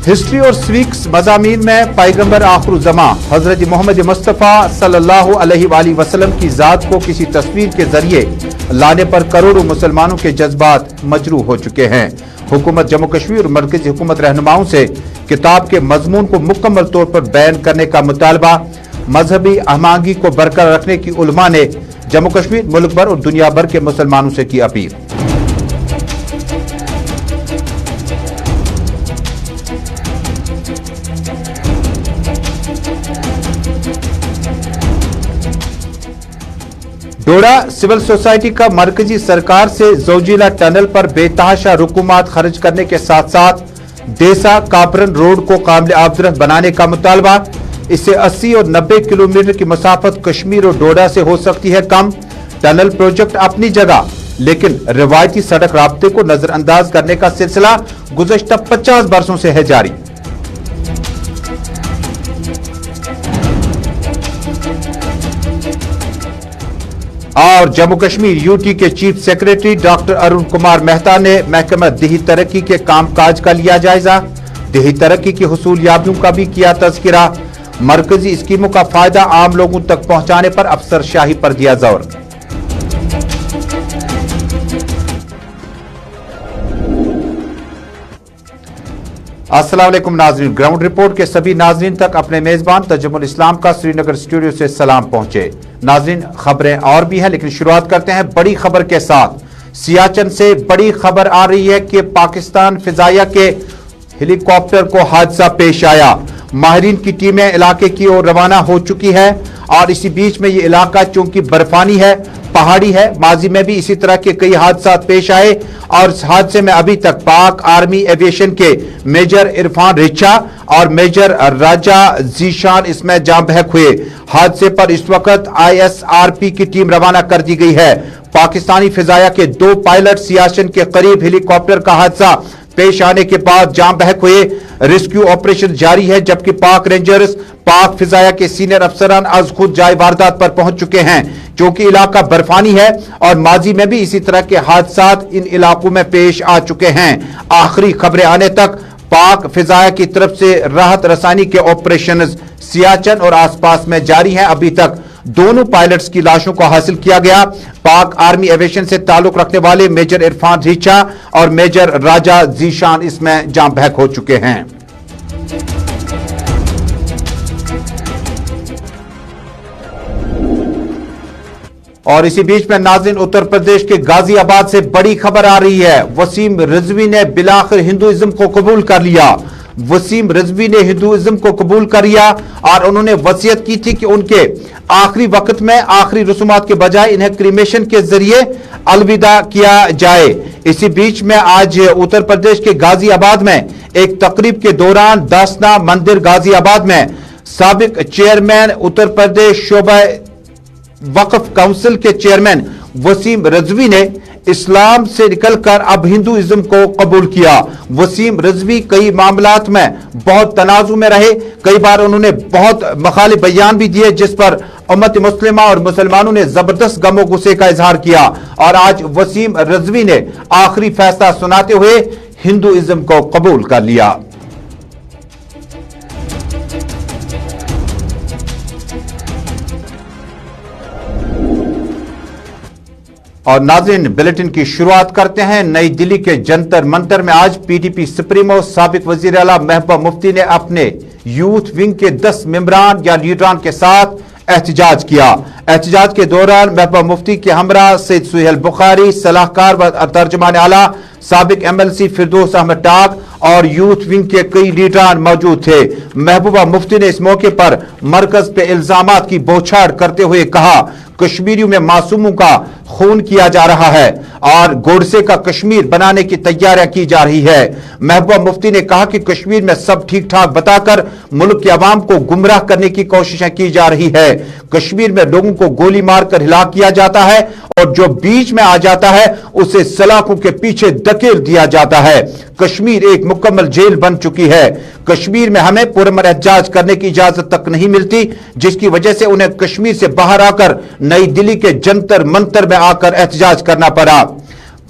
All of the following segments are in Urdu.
ہسٹری اور سویکس مضامین میں پیغمبر آخرالزماں حضرت محمد مصطفیٰ صلی اللہ علیہ وآلہ وسلم کی ذات کو کسی تصویر کے ذریعے لانے پر کروڑوں مسلمانوں کے جذبات مجروح ہو چکے ہیں۔ حکومت جموں کشمیر اور مرکزی حکومت رہنماؤں سے کتاب کے مضمون کو مکمل طور پر بیان کرنے کا مطالبہ۔ مذہبی ہمانگی کو برقرار رکھنے کی علماء نے جموں کشمیر، ملک بھر اور دنیا بھر کے مسلمانوں سے کی اپیل۔ ڈوڈا سول سوسائٹی کا مرکزی سرکار سے زوجیلا ٹنل پر بے تحاشا رقومات خرچ کرنے کے ساتھ ساتھ دیسا کاپرن روڈ کو قابل آمد بنانے کا مطالبہ۔ اس سے 80 اور 90 کلومیٹر کی مسافت کشمیر اور ڈوڈا سے ہو سکتی ہے کم۔ ٹنل پروجیکٹ اپنی جگہ، لیکن روایتی سڑک رابطے کو نظر انداز کرنے کا سلسلہ گزشتہ 50 برسوں سے ہے جاری۔ اور جموں کشمیر یوٹی کے chief secretary doctor Arun Kumar Mehta نے محکمہ دیہی ترقی کے کام کاج کا لیا جائزہ۔ دیہی ترقی کی حصولیابیوں کا بھی کیا تذکرہ۔ مرکزی اسکیموں کا فائدہ عام لوگوں تک پہنچانے پر افسر شاہی پر دیا زور۔ السلام علیکم ناظرین، گراؤنڈ رپورٹ کے سبھی ناظرین تک اپنے میزبان تجمل اسلام کا سری نگر اسٹوڈیو سے سلام پہنچے۔ ناظرین، خبریں اور بھی ہیں لیکن شروعات کرتے ہیں بڑی خبر کے ساتھ۔ سیاچن سے بڑی خبر آ رہی ہے کہ پاکستان فضائیہ کے ہیلی کاپٹر کو حادثہ پیش آیا۔ ماہرین کی ٹیمیں علاقے کی اور روانہ ہو چکی ہے اور اسی بیچ میں یہ علاقہ چونکہ برفانی ہے، پہاڑی ہے، ماضی میں بھی اسی طرح کے کئی حادثات پیش آئے اور اس حادثے میں ابھی تک پاک آرمی ایویشن کے میجر عرفان ریچھا اور میجر راجہ ذیشان اس میں جاں بحق ہوئے۔ حادثے پر اس وقت ISRP کی ٹیم روانہ کر دی گئی ہے۔ پاکستانی فضائیہ کے 2 پائلٹ سیاچن کے قریب ہیلی کاپٹر کا حادثہ پیش آنے کے بعد جاں بحق ہوئے۔ ریسکیو آپریشن جاری ہے جبکہ پاک رینجرز، پاک فضائیہ کے سینئر افسران از خود جائے واردات پر پہنچ چکے ہیں چونکہ علاقہ برفانی ہے اور ماضی میں بھی اسی طرح کے حادثات ان علاقوں میں پیش آ چکے ہیں۔ آخری خبریں آنے تک پاک فضائیہ کی طرف سے راحت رسانی کے آپریشنز سیاچن اور آس پاس میں جاری ہیں۔ ابھی تک دونوں پائلٹس کی لاشوں کو حاصل کیا گیا۔ پاک آرمی ایویشن سے تعلق رکھنے والے میجر عرفان ریچھا اور میجر راجہ ذیشان اس میں جاں بحق ہو چکے ہیں۔ اور اسی بیچ میں ناظرین، اتر پردیش کے غازی آباد سے بڑی خبر آ رہی ہے۔ وسیم رضوی نے بالآخر ہندوازم کو قبول کر لیا۔ وسیم رضوی نے ہندوازم کو قبول کر لیا اور انہوں نے وصیت کی تھی کہ ان کے آخری وقت میں آخری رسومات کے بجائے انہیں کریمیشن کے ذریعے الوداع کیا جائے۔ اسی بیچ میں آج اتر پردیش کے غازی آباد میں ایک تقریب کے دوران داسنا مندر غازی آباد میں سابق چیئرمین اتر پردیش شعبہ وقف کونسل کے چیئرمین وسیم رضوی نے اسلام سے نکل کر اب ہندوازم کو قبول کیا۔ وسیم رضوی کئی معاملات میں بہت تنازع میں رہے، کئی بار انہوں نے بہت مخالف بیان بھی دیے جس پر امت مسلمہ اور مسلمانوں نے زبردست غم و غصے کا اظہار کیا اور آج وسیم رضوی نے آخری فیصلہ سناتے ہوئے ہندوازم کو قبول کر لیا۔ اور ناظرین، بلیٹن کی شروعات کرتے ہیں۔ نئی دلی کے جنتر منتر میں آج PDP سپریمو سابق وزیر اعلیٰ محبوبہ مفتی نے اپنے یوتھ ونگ کے 10 ممبران یا لیڈران کے ساتھ احتجاج کیا۔ احتجاج کے دوران محبوبہ مفتی کے ہمراہ سید سہیل بخاری، صلاح کار و ترجمان اعلیٰ سابق MLC فردوس احمد ٹاک اور یوتھ ونگ کے کئی لیڈران موجود تھے۔ محبوبہ مفتی نے اس موقع پر مرکز پہ الزامات کی بوچھاڑ کرتے ہوئے کہا، کشمیریوں میں معصوموں کا خون کیا جا رہا ہے اور گوڈسے کا کشمیر بنانے کی تیاریاں کی جا رہی ہے۔ محبوبہ مفتی نے کہا کہ کشمیر میں سب ٹھیک ٹھاک بتا کر ملک کے عوام کو گمراہ کرنے کی کوششیں کی جا رہی ہے۔ کشمیر میں لوگوں کو گولی مار کر ہلاک کیا جاتا ہے اور جو بیچ میں آ جاتا ہے اسے سلاخوں کے پیچھے دھکیل دیا جاتا ہے۔ کشمیر ایک مکمل جیل بن چکی ہے۔ کشمیر میں ہمیں پرامن احتجاج کرنے کی اجازت تک نہیں ملتی، جس کی وجہ سے انہیں کشمیر سے باہر آ کر نئی دلی کے جنتر منتر میں آ کر احتجاج کرنا پڑا۔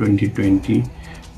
2020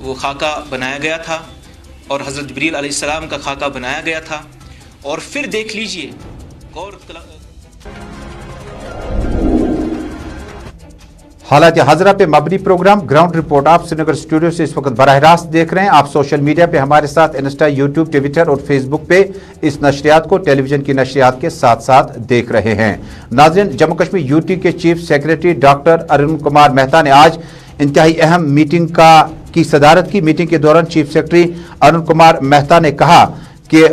وہ خاکہ بنایا گیا تھا اور حضرت جبریل علیہ السلام کا خاکہ بنایا گیا تھا. اور پھر دیکھ لیجئے حالات حاضرہ پہ مبنی پروگرام گراؤنڈ رپورٹ آپ سری نگر اسٹوڈیو سے اس وقت براہ راست دیکھ رہے ہیں. آپ سوشل میڈیا پہ ہمارے ساتھ انسٹا، یوٹیوب، ٹویٹر اور فیس بک پہ اس نشریات کو ٹیلی ویژن کی نشریات کے ساتھ ساتھ دیکھ رہے ہیں. ناظرین، جموں کشمیر یوٹی کے chief secretary doctor Arun Kumar Mehta نے آج انتہائی اہم میٹنگ کی صدارت کی. میٹنگ کے دوران چیف سیکریٹری ارون کمار مہتا نے کہا کہ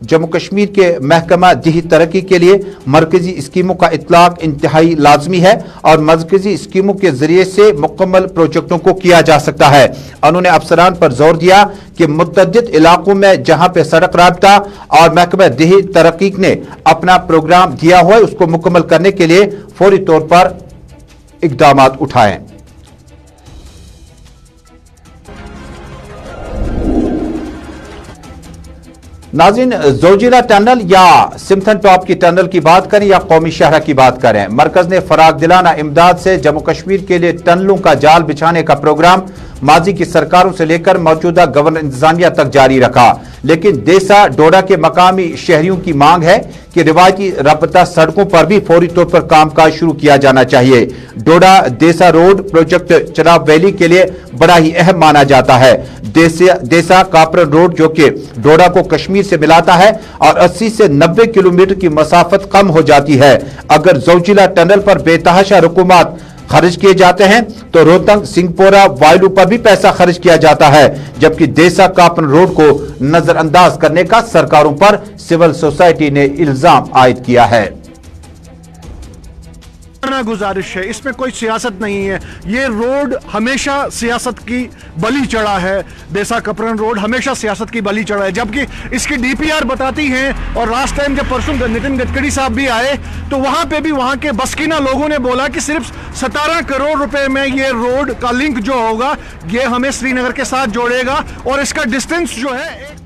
جموں کشمیر کے محکمہ دیہی ترقی کے لیے مرکزی اسکیموں کا اطلاق انتہائی لازمی ہے اور مرکزی اسکیموں کے ذریعے سے مکمل پروجیکٹوں کو کیا جا سکتا ہے. انہوں نے افسران پر زور دیا کہ متعدد علاقوں میں جہاں پہ سڑک رابطہ اور محکمہ دیہی ترقی نے اپنا پروگرام دیا ہوا ہے اس کو مکمل کرنے کے لیے فوری طور پر اقدامات اٹھائیں. ناظرین، زوجیلا ٹنل یا سمتھن ٹاپ کی ٹنل کی بات کریں یا قومی شاہراہ کی بات کریں، مرکز نے فراغ دلانہ امداد سے جموں کشمیر کے لیے ٹنلوں کا جال بچھانے کا پروگرام ماضی کی سرکاروں سے لے کر موجودہ گورنر انتظامیہ تک جاری رکھا. لیکن دیسا ڈوڈا کے مقامی شہریوں کی مانگ ہے کہ روایتی رابطہ سڑکوں پر بھی فوری طور پر کام کاج شروع کیا جانا چاہیے. Doda Desa road project Chenab valley کے لیے بڑا ہی اہم مانا جاتا ہے. دیسا کاپرن روڈ جو کہ ڈوڈا کو کشمیر سے ملاتا ہے اور 80 سے 90 کلومیٹر کی مسافت کم ہو جاتی ہے. اگر زوجیلا ٹنل پر بے تحاشا رقومات خرچ کیے جاتے ہیں تو روہتنگ سنگھ پورہ وائلو پر بھی پیسہ خرچ کیا جاتا ہے، جبکہ دیسا کاپن روڈ کو نظر انداز کرنے کا سرکاروں پر سول سوسائٹی نے الزام عائد کیا ہے. گزارش ہے، اس میں کوئی سیاست نہیں ہے. یہ روڈ ہمیشہ سیاست کی بلی چڑھا ہے. دیسا کپرن روڈ ہمیشہ سیاست کی بلی چڑھا ہے، جبکہ اس کی ڈی پی آر بتاتی ہیں. اور لاسٹ ٹائم جب پرسوں نتن گڈکری صاحب بھی آئے تو وہاں پہ بھی وہاں کے بسکینہ لوگوں نے بولا کہ صرف 17 کروڑ روپے میں یہ روڈ کا لنک جو ہوگا یہ ہمیں سری نگر کے ساتھ جوڑے گا اور اس کا ڈسٹینس جو ہے.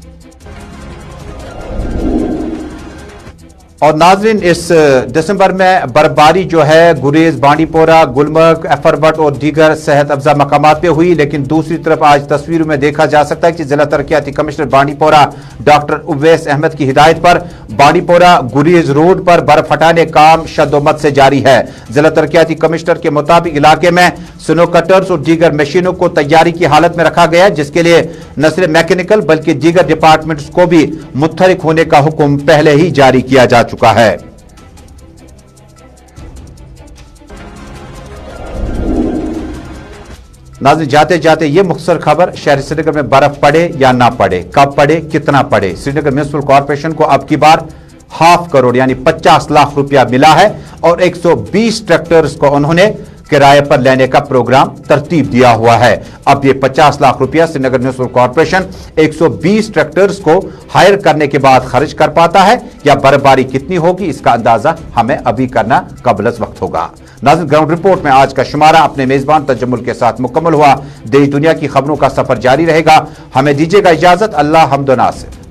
اور ناظرین، اس دسمبر میں برفباری جو ہے گریز، بانڈی پورہ، گلمرگ، ایفربٹ اور دیگر صحت افزا مقامات پہ ہوئی. لیکن دوسری طرف آج تصویروں میں دیکھا جا سکتا ہے کہ ضلع ترقیاتی کمشنر بانڈی پورہ ڈاکٹر اویس احمد کی ہدایت پر بانڈی پورہ گریز روڈ پر برف ہٹانے کام شد و مت سے جاری ہے. ضلع ترقیاتی کمشنر کے مطابق علاقے میں سنو کٹرز اور دیگر مشینوں کو تیاری کی حالت میں رکھا گیا، جس کے لیے نہ صرف میکینیکل بلکہ دیگر ڈپارٹمنٹس کو بھی متحرک ہونے کا حکم پہلے ہی جاری کیا جا چکا ہے. ناظرین، جاتے جاتے یہ مختصر خبر، شہر سری نگر میں برف پڑے یا نہ پڑے، کب پڑے، کتنا پڑے. سری نگر میونسپل کارپوریشن کو اب کی بار 1/2 کروڑ یعنی 50 لاکھ روپیہ ملا ہے اور 120 ٹریکٹرز کو انہوں نے کرائے پر لینے کا پروگرام ترتیب دیا ہوا ہے. اب یہ 50 لاکھ روپیہ سری نگر میونسپل کارپوریشن 120 ٹریکٹرز کو ہائر کرنے کے بعد خرچ کر پاتا ہے یا برفباری کتنی ہوگی اس کا اندازہ ہمیں ابھی کرنا قبل از وقت ہوگا. ناظرین، گراؤنڈ رپورٹ میں آج کا شمارہ اپنے میزبان تجمل کے ساتھ مکمل ہوا. دیش دنیا کی خبروں کا سفر جاری رہے گا. ہمیں دیجیے گا اجازت. اللہ حمد و ناصر.